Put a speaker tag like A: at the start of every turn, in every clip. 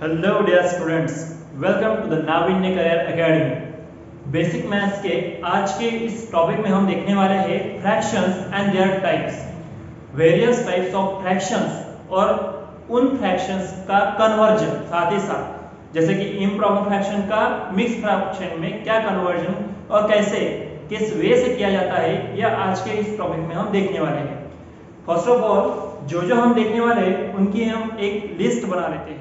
A: Hello dear students, welcome to the Navinya career academy. Basic maths के आज के इस टॉपिक में हम देखने वाले हैं fractions and there types, various types of fractions और उन फ्रैक्शंस का कन्वर्जन, साथ ही साथ जैसे कि इम्प्रॉपर फ्रैक्शन का मिक्स फ्रैक्शन में क्या कन्वर्जन और कैसे किस वे से किया जाता है, यह आज के इस टॉपिक में हम देखने वाले हैं। फर्स्ट ऑफ ऑल जो हम देखने वाले हैं उनकी हम एक लिस्ट बना लेते हैं।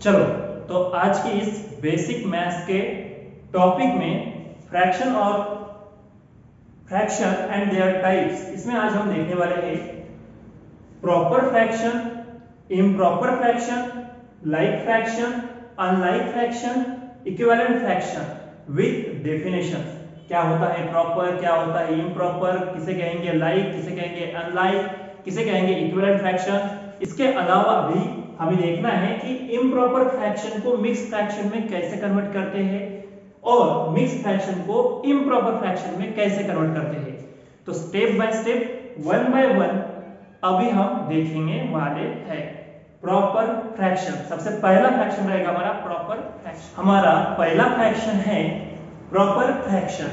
A: चलो, तो आज की इस बेसिक मैथ्स के टॉपिक में फ्रैक्शन एंड देयर टाइप्स, इसमें आज हम देखने वाले हैं proper fraction, improper fraction, like fraction, unlike fraction, equivalent fraction with definition. क्या होता है प्रॉपर, क्या होता है इम्प्रॉपर, किसे कहेंगे लाइक, किसे कहेंगे अनलाइक, किसे कहेंगे इक्विवेलेंट फ्रैक्शन। इसके अलावा भी हमें देखना है कि इम्प्रॉपर फ्रैक्शन को मिक्स फ्रैक्शन में कैसे कन्वर्ट करते हैं और मिक्स फ्रैक्शन को इम्प्रॉपर फ्रैक्शन में कैसे कन्वर्ट करते हैं। तो step by step, one by one अभी हम देखेंगे वाले हैं। प्रॉपर फ्रैक्शन, सबसे पहला फ्रैक्शन रहेगा हमारा प्रॉपर फ्रैक्शन। हमारा पहला फ्रैक्शन है प्रॉपर फ्रैक्शन।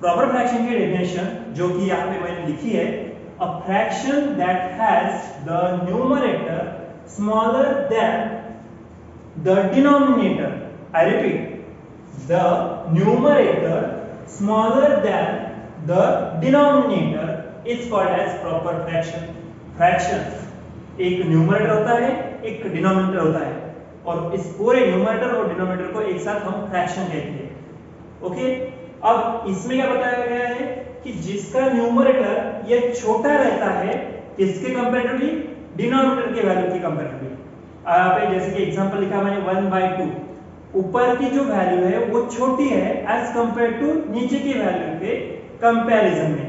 A: प्रॉपर फ्रैक्शन की डेफिनेशन जो कि यहाँ पे मैंने लिखी है, a fraction that has the numerator smaller than the denominator. I repeat, the numerator smaller than the denominator is called as proper fraction. Fraction एक न्यूमरेटर होता है, एक डिनोमिनेटर होता है, और इस पूरे न्यूमरेटर और डिनोमिनेटर को एक साथ हम फ्रैक्शन कहते हैं। ओके, अब इसमें क्या बताया गया है कि जिसका न्यूमरेटर ये छोटा रहता है किसके कंपैरेटिवली, डिनोमिनेटर के वैल्यू की कंपैरेटिवली। यहाँ पे जैसे कि एग्जांपल लिखा मैंने 1/2, ऊपर की जो वैल्यू है वो छोटी है एज कंपेयर टू नीचे की वैल्यू के कंपैरिजन में।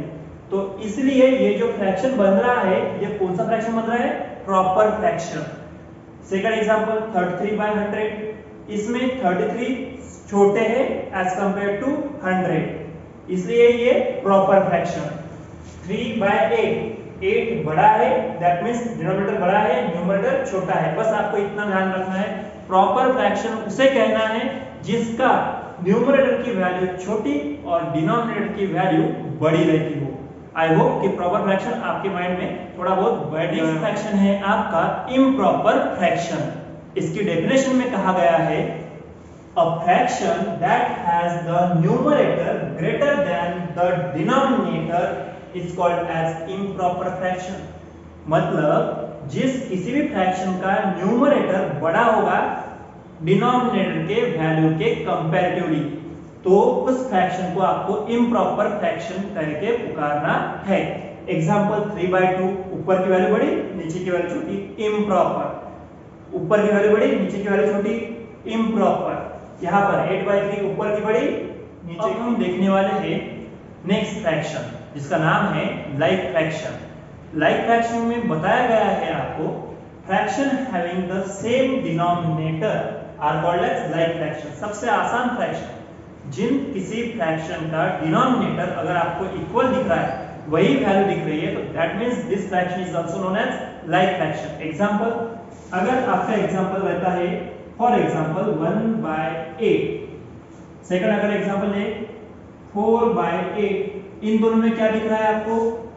A: तो इसलिए ये जो फ्रैक्शन बन रहा है, ये कौन सा फ्रैक्शन बन रहा है, प्रॉपर फ्रैक्शन। सेकंड एग्जांपल 33/100, इसमें 33 छोटे हैं एज कंपेयर टू 100, इसलिए ये प्रॉपर फ्रैक्शन। 3/8, 8 बड़ा है, दैट मींस डिनोमिनेटर बड़ा है, न्यूमरेटर छोटा है। बस आपको इतना ध्यान रखना है, प्रॉपर फ्रैक्शन उसे कहना है जिसका न्यूमरेटर की वैल्यू छोटी और डिनोमिनेटर की वैल्यू बड़ी रहती हो। आई होप कि प्रॉपर फ्रैक्शन आपके माइंड में थोड़ा बहुत बैठ। फ्रैक्शन है आपका इम्प्रॉपर फ्रैक्शन। इसकी डेफिनेशन में कहा गया है a fraction that has the numerator greater than the denominator is called as improper fraction। मतलब किसी भी फ्रैक्शन का न्यूमरेटर बड़ा होगा डिनोमिनेटर के वैल्यू के कंपैरेटिवली, तो उस फ्रैक्शन को आपको इम्प्रॉपर फ्रैक्शन करके पुकारना है। एग्जांपल 3/2, ऊपर की वैल्यू बड़ी, नीचे की वैल्यू छोटी, इम्प्रॉपर। ऊपर की वैल्यू बड़ी, नीचे की वैल्यू छोटी, इम्प्रॉपर। यहाँ पर 8/3, ऊपर की बड़ी, नीचे की। हम देखने वाले हैं नेक्स्ट फ्रैक्शन जिसका नाम है लाइक फ्रैक्शन। लाइक फ्रैक्शन में बताया गया है आपको fraction having the same denominator are called as like fraction. सबसे आसान फ्रैक्शन, जिन किसी फ्रैक्शन का डिनोमिनेटर अगर आपको इक्वल दिख रहा है, वही वैल्यू दिख रही है, तो that means this fraction is also known as like fraction. Example, अगर आपका एग्जांपल रहता है फॉर एग्जांपल 1/8, सेकंड अगर एग्जांपल है 4/8, इन दोनों में क्या दिख रहा है आपको,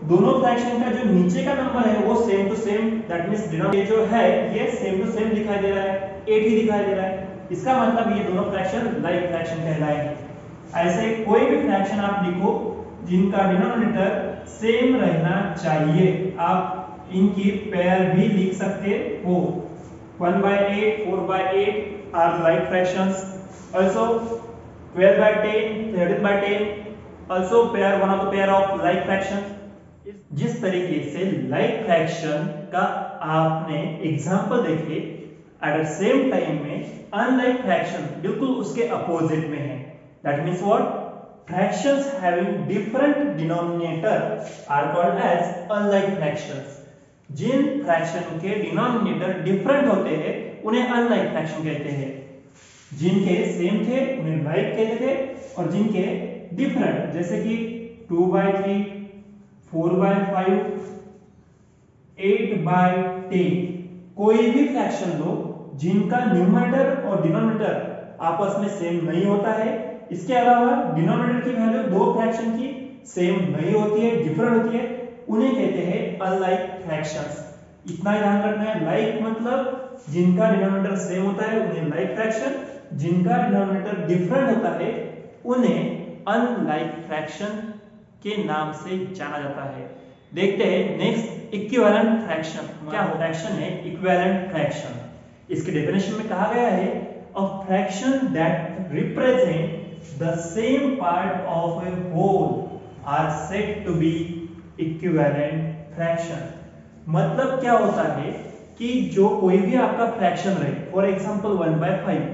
A: दोनों फ्रैक्शन का जो नीचे का नंबर है वो same to same, that means denominator जो है ये सेम टू सेम दिखाई दे रहा है, 8 ही दिखाई दे रहा है। इसका मतलब ये दोनों फ्रैक्शन लाइक फ्रैक्शन कहलाएंगे। ऐसे कोई भी फ्रैक्शन आप लिखो जिनका डिनोमिनेटर सेम रहना चाहिए, आप इनकी पेयर भी लिख सकते हो। 1/8, 4/8 are like fractions. Also 12/10, 13/10 also one of the pair of like fractions. जिस तरीके से लाइक फ्रैक्शन का आपने एग्जांपल देखे, एट द सेम टाइम में अनलाइक फ्रैक्शन बिल्कुल उसके अपोजिट में है। That means what? Fractions having different denominator are called as unlike fractions. जिन फ्रैक्शन के डिनोमिनेटर डिफरेंट होते हैं उन्हें अनलाइक फ्रैक्शन कहते हैं। जिनके सेम थे उन्हें लाइक कहते थे, और जिनके डिफरेंट जैसे कि 2/3, 4/5, 8/10, कोई भी फ्रैक्शन लो जिनका न्यूमरेटर और डिनोमिनेटर आपस में सेम नहीं होता है, इसके अलावा डिनोमिनेटर की वैल्यू दो फ्रैक्शन की सेम नहीं होती है, डिफरेंट होती है, उन्हें कहते हैं अनलाइक फ्रैक्शंस। इतना ध्यान रखना है, लाइक मतलब जिनका डिनोमिनेटर सेम होता है उन्हें लाइक फ्रैक्शन, जिनका डिनोमिनेटर डिफरेंट होता है उन्हें अनलाइक फ्रैक्शन के नाम से जाना जाता है। देखते हैं नेक्स्ट इक्विवेलेंट फ्रैक्शन क्या हो। फ्रैक्शन है इक्विवेलेंट फ्रैक्शन। इसके डेफिनेशन में कहा गया है a fraction that represent the same part of a whole are said to be equivalent fraction. मतलब क्या होता है कि जो कोई भी आपका फ्रैक्शन रहे, फॉर एग्जांपल 1/5,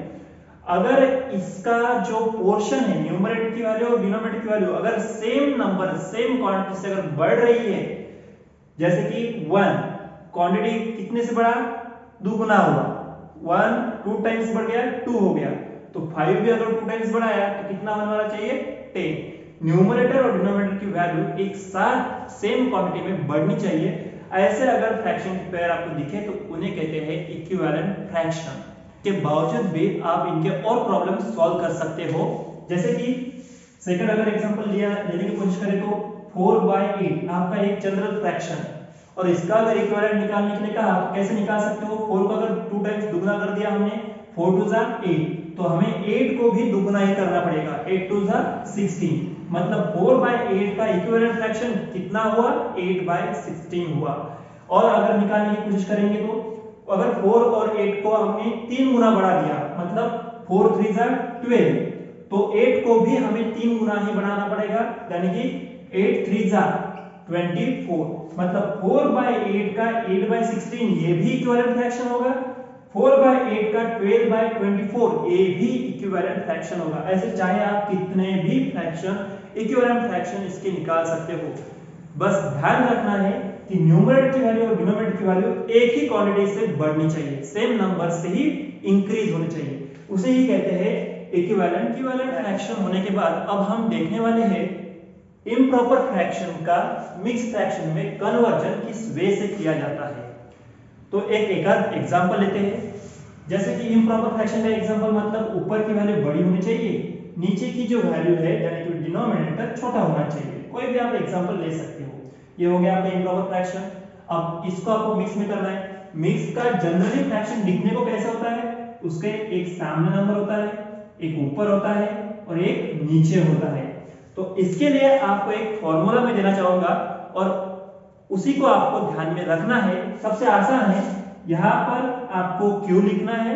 A: अगर इसका जो पोर्शन है न्यूमरेटर की वैल्यू और डिनोमिनेटर की वैल्यू अगर सेम नंबर सेम क्वांटिटी से अगर बढ़ रही है, जैसे कि 1 क्वांटिटी कितने से बढ़ा, दुगुना हुआ, 1 2 टाइम्स बढ़ गया 2 हो गया, तो 5 भी अगर 2 टाइम्स बढ़ाया तो कितना होने वाला चाहिए 10। न्यूमरेटर और डिनोमिनेटर की वैल्यू एक साथ सेम क्वांटिटी में बढ़नी चाहिए। ऐसे अगर फ्रैक्शन की पेयर आपको दिखे तो उन्हें कहते हैं इक्विवेलेंट फ्रैक्शन। के बावजूद भी आप इनके और प्रॉब्लम सॉल्व कर सकते हो। जैसे कि सेकंड अगर एग्जांपल लेने की कोशिश करें तो 4/8 आपका एक जनरल फ्रैक्शन, और इसका अगर इक्विवेलेंट निकालने के लिए कहा तो कैसे निकाल सकते हो। 4 को अगर 2 टाइम्स दुगना कर दिया हमने, 4 2 जा 8, तो हमें 8 को भी दुगना ही करना पड़ेगा, 8 2 जा 16, मतलब 4/8 का इक्विवेलेंट फ्रैक्शन कितना हुआ, 8/16 हुआ। और अगर निकालने की कोशिश करेंगे तो अगर 4 और 8 को हमने 3 गुना बढ़ा दिया, मतलब 4 3 जा 12, तो 8 को भी हमें 3 गुना ही बढ़ाना पड़ेगा, यानी कि 8 3 जा 24, मतलब 4/8 का 8/16 ये भी इक्विवेलेंट फ्रैक्शन होगा, 4/8 का 12/24 ये भी इक्विवेलेंट फ्रैक्शन होगा। ऐसे चाहे आप कितने भी फ्रैक्शन इक्विवेलेंट फ्रैक्शन इसके निकाल सकते हो। बस ध्यान रखना है कि न्यूमरेटर की वैल्यू और डिनोमिनेटर की वैल्यू एक ही क्वांटिटी से बढ़नी चाहिए, सेम नंबर से ही इंक्रीज होनी चाहिए, उसे ही कहते हैं इक्विवेलेंट। इक्विवेलेंट फ्रैक्शन होने के बाद अब हम देखने वाले हैं इम्प्रॉपर फ्रैक्शन का मिक्स फ्रैक्शन में कन्वर्जन किस वे से किया जाता है। तो एक आध एग्जांपल लेते हैं। जैसे कि इम्प्रॉपर फ्रैक्शन का एग्जांपल मतलब ऊपर की वैल्यू बड़ी होनी चाहिए, नीचे की जो वैल्यू है यानी कि डिनोमिनेटर छोटा होना चाहिए। कोई भी आप एग्जांपल ले सकते हो। ये हो गया आपका इम्प्रॉपर फ्रैक्शन। अब इसको आपको मिक्स में करना है। मिक्स का जनरली फ्रैक्शन दिखने को कैसे होता है, उसके एक सामने नंबर होता है, एक ऊपर होता है और एक नीचे होता है। तो इसके लिए आपको एक फॉर्मूला मैं देना चाहूंगा और उसी को आपको ध्यान में रखना है। सबसे आसान है, यहाँ पर आपको Q लिखना है,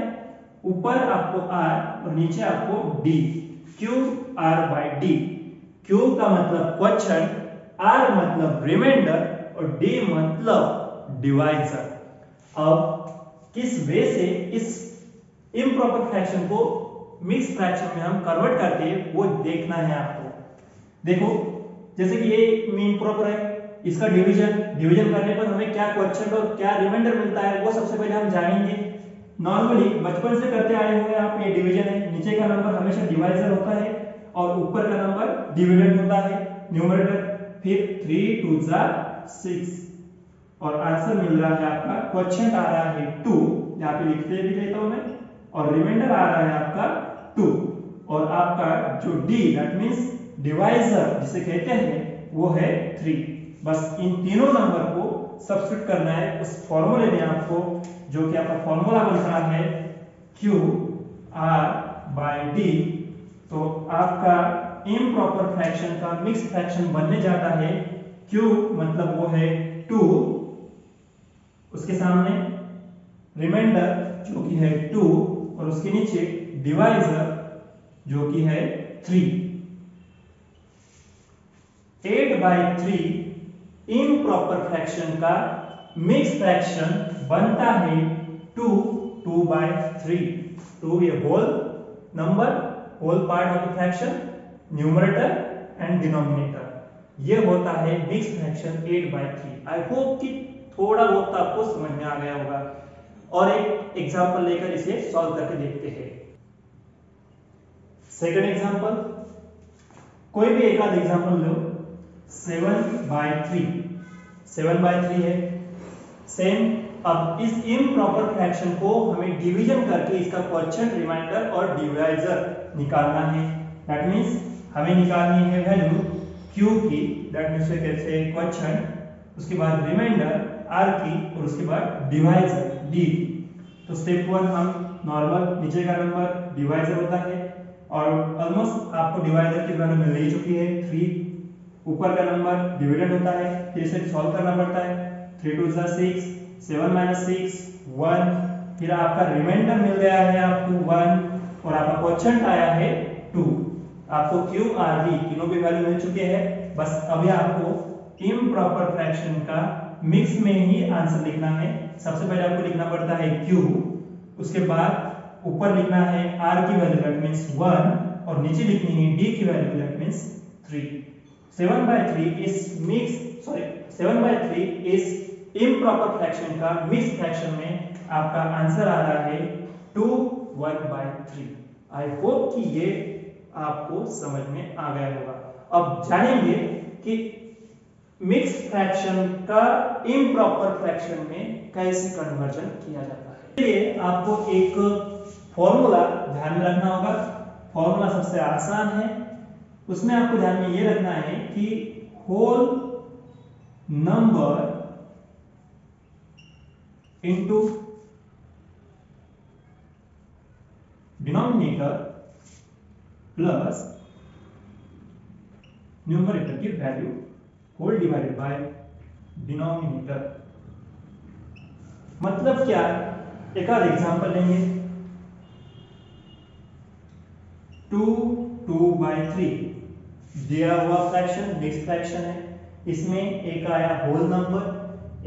A: ऊपर आपको R और नीचे आपको D, QR/D। Q का मतलब क्वेश्चन, R मतलब रिमाइंडर और D मतलब डिवाइजर। अब किस वे से इस इम्प्रॉपर फ्रैक्शन को मिक्स फ्रैक्शन में हम कन्वर्ट करते हैं वो देखना है आपको। देखो जैसे कि ये इम्प्रॉपर है, इसका डिवीजन करने पर हमें क्या क्वेश्चन और क्या रिमाइंडर मिलता है वो सबसे पहले हम जानेंगे। नॉर्मली बचपन से करते आए हुए आप, ये डिवीजन है, नीचे का नंबर हमेशा डिवाइजर होता है और ऊपर का नंबर डिविडेंड होता है, न्यूमरेटर। फिर 3 2 जा 6 और आंसर मिल रहा है आपका, क्वेश्चन आ रहा है 2, यहाँ पे लिखते भी लेता हूं मैं, और रिमाइंडर आ रहा है आपका 2, और आपका जो D दैट मींस डिवाइजर जिसे कहते हैं वो है 3। बस इन तीनों नंबर को सब्स्टिट्यूट करना है उस फॉर्मूले में आपको, जो कि आपका फॉर्मूला बन रहा है क्यू आर बाई डी। तो आपका इम्प्रॉपर फ्रैक्शन का मिक्स फ्रैक्शन बनने जाता है क्यू मतलब वो है 2, उसके सामने रिमाइंडर जो कि है 2 और उसके नीचे डिवाइजर जो कि है 3। 8/3 इम्प्रॉपर फ्रैक्शन का मिक्स फ्रैक्शन बनता है 2/3। 2 ये whole number, whole part of the fraction, numerator and denominator, ये होता है मिक्स फ्रैक्शन 8/3। आई होप कि थोड़ा बहुत आपको समझ में आ गया होगा। और एक एग्जांपल लेकर इसे सॉल्व करके देखते हैं। सेकंड एग्जांपल, कोई भी एक आध एग्जांपल लो। 7/3, 7/3 है सेम। अब इस इम्प्रॉपर फ्रैक्शन को हमें डिवीजन करके इसका क्वोशिएंट, रिमाइंडर और डिवाइजर निकालना है। दैट मींस हमें निकालनी है वैल्यू q की, दैट मींस कैसे क्वोशिएंट, उसके बाद रिमाइंडर r की और उसके बाद डिवाइजर d। तो स्टेप 1 हम नॉर्मल, नीचे का नंबर डिवाइजर होता है और ऑलमोस्ट आपको डिवाइजर की वैल्यू मिल ही चुकी है 3, ऊपर का नंबर डिविडेंड होता है, फिर इसे सॉल्व करना पड़ता है। 3 2 6, 7 - 6 1, फिर आपका रिमाइंडर मिल गया है आपको 1 और आपका क्वोशिएंट आया है 2। आपको q r d तीनों की वैल्यू मिल चुके हैं। बस अभी आपको इम्प्रॉपर फ्रैक्शन का मिक्स में ही आंसर लिखना है। सबसे पहले आपको लिखना पड़ता है q, उसके बाद ऊपर लिखना है r की वैल्यू दैट मींस 1 और नीचे लिखनी है d की वैल्यू दैट मींस 3। 7/3 इस मिक्स, सॉरी 7/3 इस इम्प्रॉपर फ्रैक्शन का मिक्स फ्रैक्शन में आपका आंसर आ रहा है 2/1/3। आई होप कि ये आपको समझ में आ गया होगा। अब जानेंगे कि मिक्स फ्रैक्शन का इम्प्रॉपर फ्रैक्शन में कैसे कन्वर्जन किया जाता है। इसलिए आपको एक फॉर्मूला ध्यान में रखना होगा। फॉर्मूला सबसे आसान है, उसमें आपको ध्यान में ये रखना है कि whole number into denominator plus numerator की value whole divided by denominator. मतलब क्या, एक आध एग्जांपल लेंगे। 2/3 दिया हुआ फ्रैक्शन मिक्स फ्रैक्शन है। इसमें एक आया होल नंबर,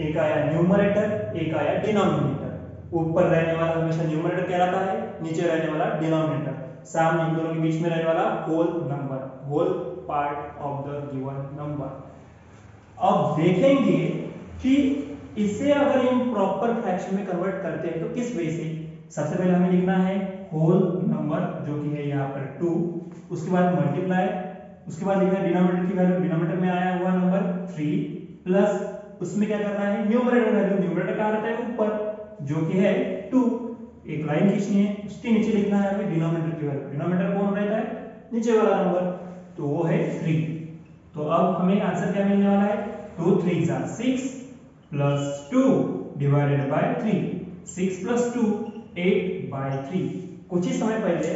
A: एक आया न्यूमरेटर, एक आया डिनोमिनेटर। ऊपर रहने वाला हमेशा न्यूमरेटर कहलाता है, नीचे रहने वाला डिनोमिनेटर, सामने इन दोनों के बीच में रहने वाला whole number, whole part of the given number. अब देखेंगे कि इसे अगर इम्प्रॉपर फ्रैक्शन में कन्वर्ट करते हैं तो किस वे से। सबसे पहले हमें लिखना है होल नंबर जो कि है यहाँ पर 2, उसके बाद मल्टीप्लाई, उसके बाद लिखना है डिनोमिनेटर की वैल्यू, डिनोमिनेटर में आया हुआ नंबर 3 प्लस उसमें क्या करना है न्यूमरेटर वैल्यू, न्यूमरेटर कहाँ रहता है ऊपर जो कि है 2, एक लाइन खींचनी है, उसके नीचे लिखना है हमें डिनोमिनेटर की वैल्यू। डिनोमिनेटर कौन रहता है नीचे वाला नंबर, तो वो है 3। तो अब हमें आंसर क्या मिलने वाला है 2 3 6 प्लस 2 डिवाइडेड बाय 3, 6 प्लस 2 8/3। कुछ ही समय पहले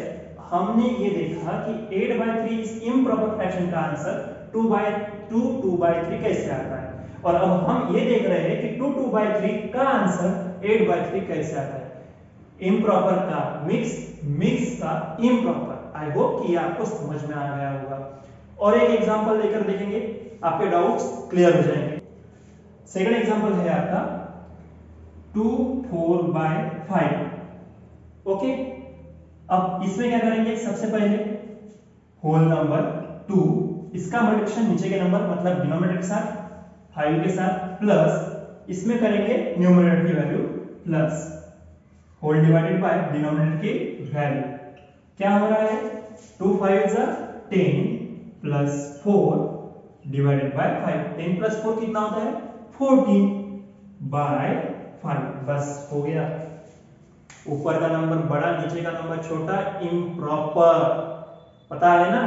A: हमने ये देखा कि 8/3 इस इम्प्रॉपर फ्रैक्शन का आंसर 2/3 कैसे आता है, और अब हम ये देख रहे हैं कि 2/3 का आंसर 8/3 कैसे आता है। इम्प्रॉपर का मिक्स, मिक्स का इम्प्रॉपर। आई होप कि ये आपको समझ में आ गया होगा। और एक एग्जांपल लेकर देखेंगे, आपके डाउट्स क्लियर हो जाएंगे। सेकंड एग्जांपल है आपका 2 4/5। ओके, अब इसमें क्या करेंगे, सबसे पहले होल नंबर 2, इसका मल्टीप्लिकेशन नीचे के नंबर मतलब डिनोमिनेटर के साथ 5 के साथ, प्लस इसमें करेंगे न्यूमरेटर की value plus whole divided by denominator की वैल्यू। क्या हो रहा है 2 5 10 प्लस 4 डिवाइडेड बाय 5। 10 प्लस 4 कितना होता है 14/5। बस हो गया, ऊपर का नंबर बड़ा नीचे का नंबर छोटा, इम्प्रॉपर। पता है ना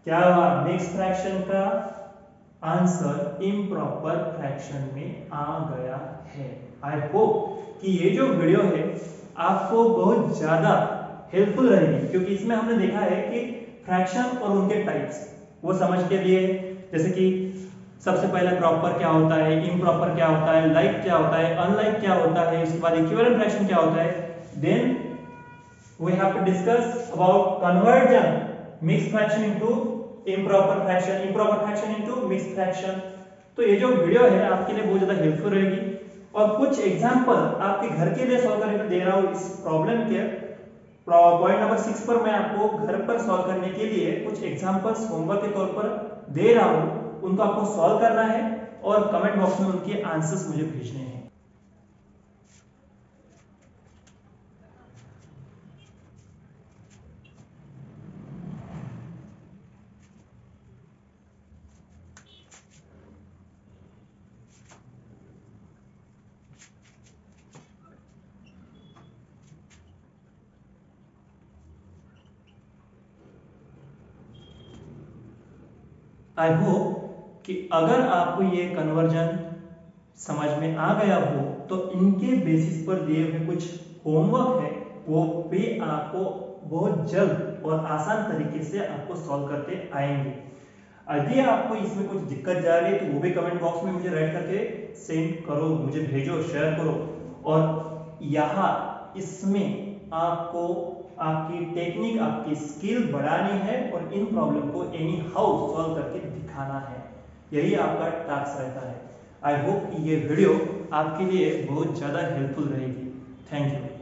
A: क्या हुआ, मिक्स फ्रैक्शन का आंसर इम्प्रॉपर फ्रैक्शन में आ गया है। आई होप कि ये जो वीडियो है आपको बहुत ज्यादा हेल्पफुल रहेगी, क्योंकि इसमें हमने देखा है कि फ्रैक्शन और उनके टाइप्स वो समझ के लिए, जैसे कि सबसे पहले प्रॉपर क्या होता है, इम्प्रॉपर क्या होता है, लाइक क्या होता है, अनलाइक क्या होता है, उसके बाद इक्विवेलेंट फ्रैक्शन क्या होता है। Then we have to discuss about conversion mixed fraction into improper fraction into mixed fraction। तो ये जो वीडियो है आपके लिए बहुत ज्यादा हेल्पफुल रहेगी, और कुछ एग्जांपल आपके घर के लिए सॉल्व करके दे रहा हूँ इस प्रॉब्लम के। पॉइंट नंबर 6 पर मैं आपको घर पर सॉल्व करने के लिए कुछ एग्जांपल्स होमवर्क के तौर पर दे रहा हूँ, उनको आपको सॉल्व करना है और कमेंट बॉक्स में उनके आंसर्स मुझे भेजने हैं। आई होप कि अगर आपको ये कन्वर्जन समझ में आ गया हो तो इनके बेसिस पर दिए हुए कुछ होमवर्क है वो भी आपको बहुत जल्द और आसान तरीके से आपको सॉल्व करते आएंगे। यदि आपको इसमें कुछ दिक्कत जा रही है तो वो भी कमेंट बॉक्स में मुझे राइट करके सेंड करो, मुझे भेजो, शेयर करो। और यहाँ इसमें आपको आपकी टेक्निक, आपकी स्किल बढ़ानी है और इन प्रॉब्लम को एनी हाउ सॉल्व करके दिखाना है, यही आपका टास्क रहता है। आई होप ये वीडियो आपके लिए बहुत ज़्यादा हेल्पफुल रहेगी। Thank you.